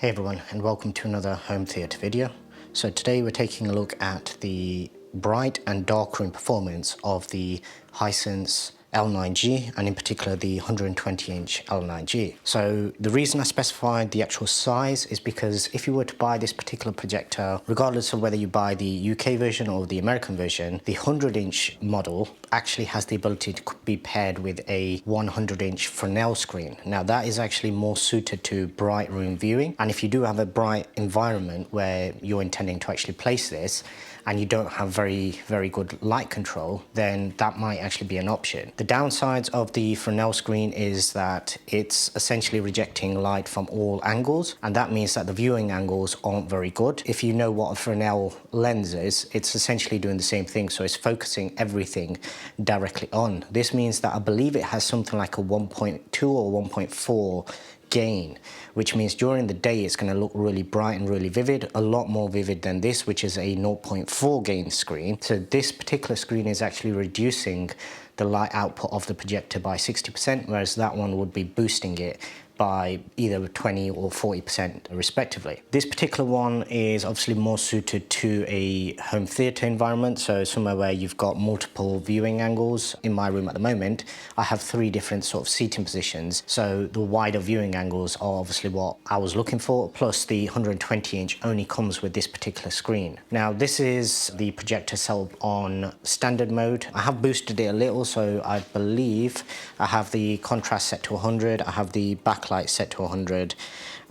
Hey everyone, and welcome to another home theatre video. So today we're taking a look at the bright and dark room performance of the Hisense L9G, and in particular the 120-inch L9G. So the reason I specified the actual size is because if you were to buy this particular projector, regardless of whether you buy the UK version or the American version, the 100-inch model actually has the ability to be paired with a 100-inch Fresnel screen. Now that is actually more suited to bright room viewing, and if you do have a bright environment where you're intending to actually place this and you don't have very good light control, then that might actually be an option. The downsides of the Fresnel screen is that it's essentially rejecting light from all angles, and that means that the viewing angles aren't very good. If you know what a Fresnel lens is, it's essentially doing the same thing, so it's focusing everything directly on. This means that I believe it has something like a 1.2 or 1.4 gain, which means during the day it's going to look really bright and really vivid, a lot more vivid than this, which is a 0.4 gain screen. So this particular screen is actually reducing the light output of the projector by 60%, whereas that one would be boosting it by either 20 or 40% respectively. This particular one is obviously more suited to a home theatre environment, so somewhere where you've got multiple viewing angles. In my room at the moment, I have 3 different sort of seating positions, so the wider viewing angles are obviously what I was looking for, plus the 120-inch only comes with this particular screen. Now this is the projector set up on standard mode. I have boosted it a little, so I believe I have the contrast set to 100, I have the backlight set to 100,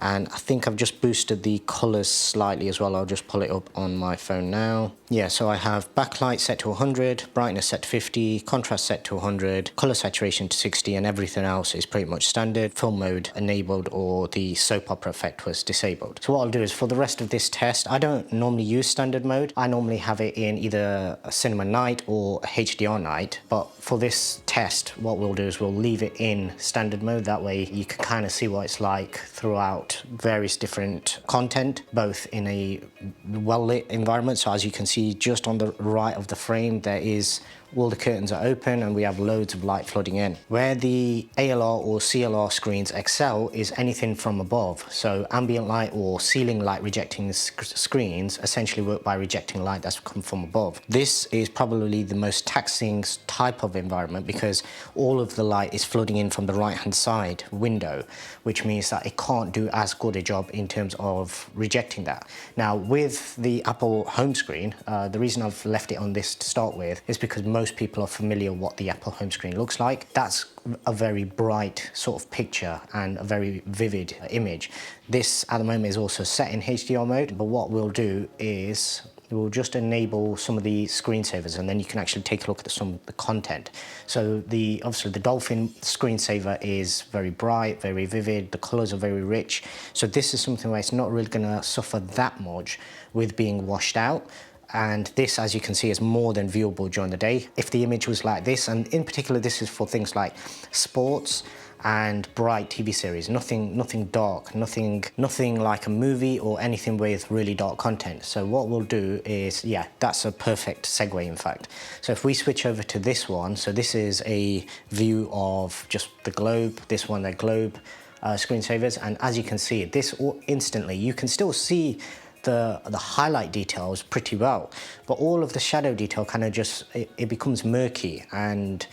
and I think I've just boosted the colors slightly as well. I'll just pull it up on my phone now. Yeah, so I have backlight set to 100, brightness set to 50, contrast set to 100, color saturation to 60, and everything else is pretty much standard. Film mode enabled, or the soap opera effect was disabled. So what I'll do is for the rest of this test, I don't normally use standard mode. I normally have it in either a cinema night or a HDR night, but for this test, what we'll do is we'll leave it in standard mode. That way you can kind of see what it's like throughout various different content, both in a well-lit environment. So as you can see, just on the right of the frame, there is all the curtains are open and we have loads of light flooding in. Where the ALR or CLR screens excel is anything from above. So ambient light or ceiling light rejecting screens essentially work by rejecting light that's come from above. This is probably the most taxing type of environment because all of the light is flooding in from the right hand side window, which means that it can't do as good a job in terms of rejecting that. Now with the Apple home screen, the reason I've left it on this to start with is because most people are familiar what the Apple home screen looks like. That's a very bright sort of picture and a very vivid image. This at the moment is also set in HDR mode, but what we'll do is we'll just enable some of the screensavers, and then you can actually take a look at some of the content. So obviously the Dolphin screensaver is very bright, very vivid, the colors are very rich. So this is something where it's not really gonna suffer that much with being washed out. And this, as you can see, is more than viewable during the day. If the image was like this, and in particular this is for things like sports and bright TV series, nothing dark, nothing like a movie or anything with really dark content. So what we'll do is, yeah, that's a perfect segue in fact. So if we switch over to this one, so this is a view of just the globe, this one, the globe screensavers, and as you can see, this instantly, you can still see the highlight details pretty well, but all of the shadow detail kind of just, it becomes murky, and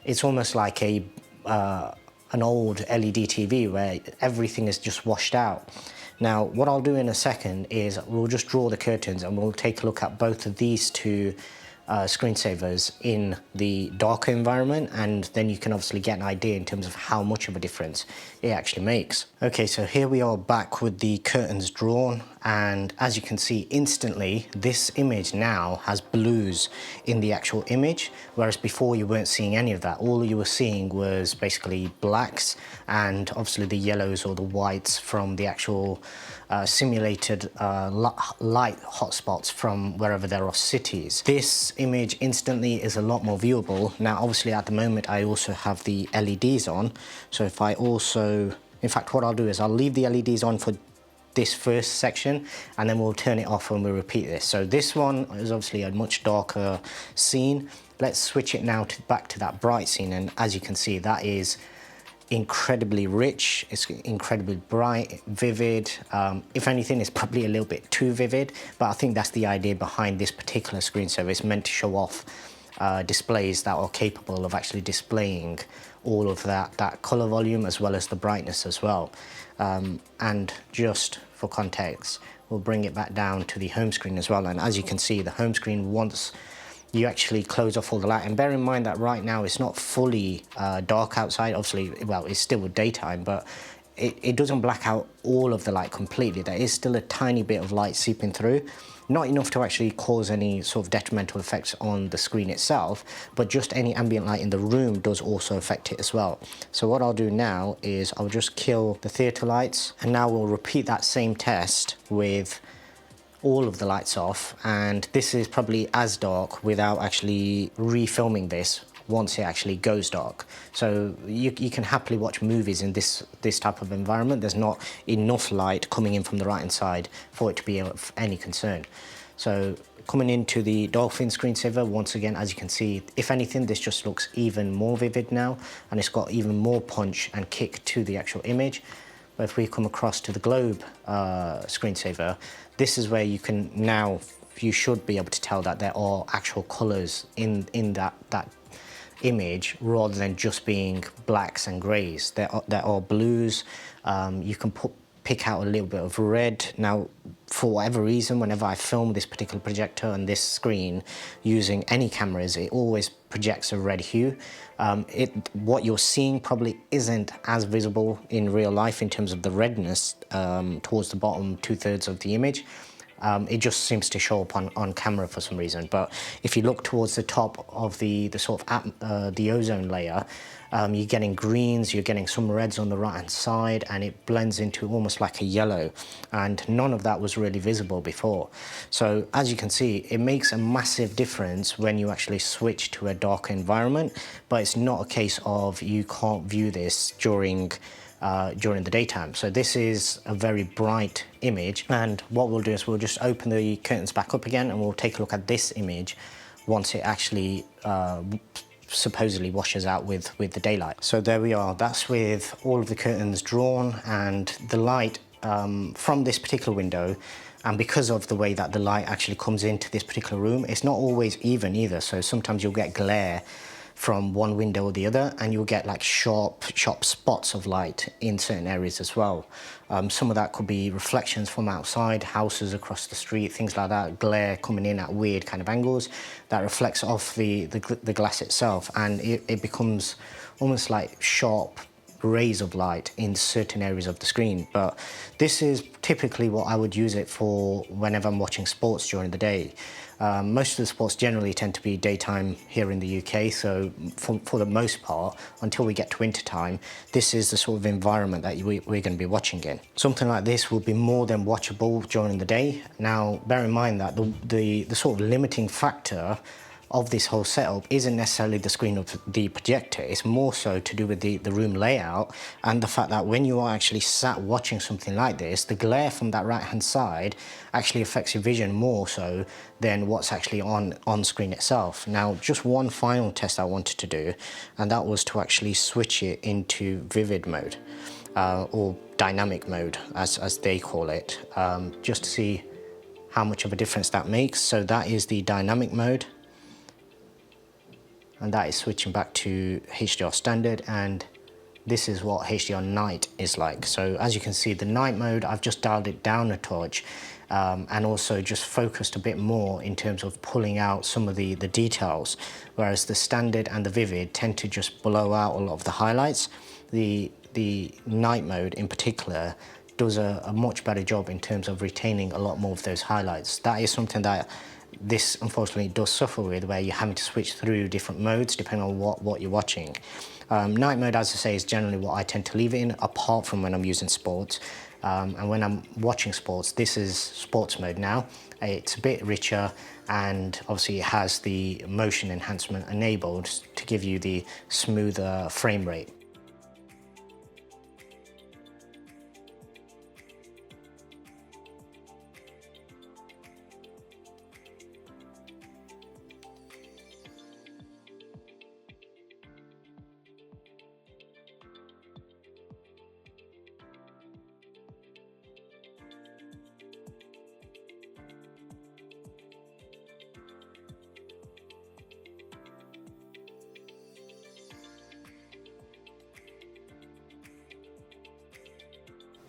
it's almost like an old LED TV where everything is just washed out. Now what I'll do in a second is we'll just draw the curtains and we'll take a look at both of these two screensavers in the darker environment, and then you can obviously get an idea in terms of how much of a difference it actually makes. Okay, so here we are back with the curtains drawn, and as you can see instantly, this image now has blues in the actual image, whereas before you weren't seeing any of that. All you were seeing was basically blacks and obviously the yellows or the whites from the actual simulated light hotspots from wherever there are cities. This image instantly is a lot more viewable. Now obviously at the moment I also have the LEDs on, so if I also, in fact what I'll do is I'll leave the LEDs on for this first section and then we'll turn it off when we repeat this. So this one is obviously a much darker scene. Let's switch it now back to that bright scene, and as you can see, that is incredibly rich, it's incredibly bright, vivid. If anything, it's probably a little bit too vivid, but I think that's the idea behind this particular screensaver. It's meant to show off displays that are capable of actually displaying all of that color volume as well as the brightness as well. And just for context, we'll bring it back down to the home screen as well. And as you can see, the home screen, once you actually close off all the light, and bear in mind that right now it's not fully dark outside. Obviously, well, it's still daytime, but it doesn't black out all of the light completely. There is still a tiny bit of light seeping through, not enough to actually cause any sort of detrimental effects on the screen itself, but just any ambient light in the room does also affect it as well. So what I'll do now is I'll just kill the theatre lights, and now we'll repeat that same test with all of the lights off, and this is probably as dark without actually refilming this once it actually goes dark. So you can happily watch movies in this type of environment. There's not enough light coming in from the right hand side for it to be of any concern. So coming into the Dolphin screensaver, once again, as you can see, if anything, this just looks even more vivid now, and it's got even more punch and kick to the actual image. But if we come across to the Globe screensaver, this is where you can now, you should be able to tell that there are actual colors in that image rather than just being blacks and grays. There are blues. You can pick out a little bit of red. Now, for whatever reason, whenever I film this particular projector and this screen using any cameras, it always projects a red hue. What you're seeing probably isn't as visible in real life in terms of the redness towards the bottom 2/3 of the image. It just seems to show up on camera for some reason. But if you look towards the top of the sort of the ozone layer, you're getting greens, you're getting some reds on the right hand side, and it blends into almost like a yellow, and none of that was really visible before. So as you can see, it makes a massive difference when you actually switch to a darker environment, but it's not a case of you can't view this during the daytime. So this is a very bright image, and what we'll do is we'll just open the curtains back up again, and we'll take a look at this image once it actually supposedly washes out with the daylight. So there we are, that's with all of the curtains drawn, and the light from this particular window, and because of the way that the light actually comes into this particular room, it's not always even either. So sometimes you'll get glare from one window or the other, and you'll get like sharp spots of light in certain areas as well. Some of that could be reflections from outside, houses across the street, things like that, glare coming in at weird kind of angles that reflects off the glass itself, and it becomes almost like sharp rays of light in certain areas of the screen. But this is typically what I would use it for whenever I'm watching sports during the day. Most of the sports generally tend to be daytime here in the UK, so for the most part, until we get to winter time, this is the sort of environment that we're going to be watching in. Something like this will be more than watchable during the day. Now, bear in mind that the sort of limiting factor of this whole setup isn't necessarily the screen of the projector. It's more so to do with the room layout, and the fact that when you are actually sat watching something like this, the glare from that right hand side actually affects your vision more so than what's actually on screen itself. Now, just one final test I wanted to do, and that was to actually switch it into vivid mode, or dynamic mode as they call it, just to see how much of a difference that makes. So that is the dynamic mode, and that is switching back to HDR standard, and this is what HDR night is like. So as you can see, the night mode, I've just dialed it down a touch, and also just focused a bit more in terms of pulling out some of the details, whereas the standard and the vivid tend to just blow out a lot of the highlights. The night mode in particular does a much better job in terms of retaining a lot more of those highlights. That is something that this unfortunately does suffer with, where you're having to switch through different modes depending on what you're watching. Night mode, as I say, is generally what I tend to leave it in, apart from when I'm using sports. And when I'm watching sports, this is sports mode now. It's a bit richer, and obviously it has the motion enhancement enabled to give you the smoother frame rate.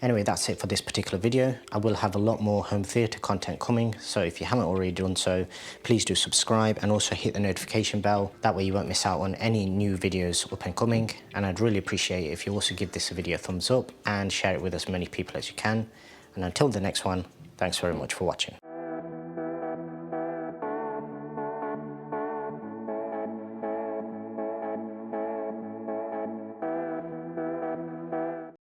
Anyway, that's it for this particular video. I will have a lot more home theatre content coming, so if you haven't already done so, please do subscribe and also hit the notification bell. That way you won't miss out on any new videos up and coming. And I'd really appreciate it if you also give this video a thumbs up and share it with as many people as you can. And until the next one, thanks very much for watching.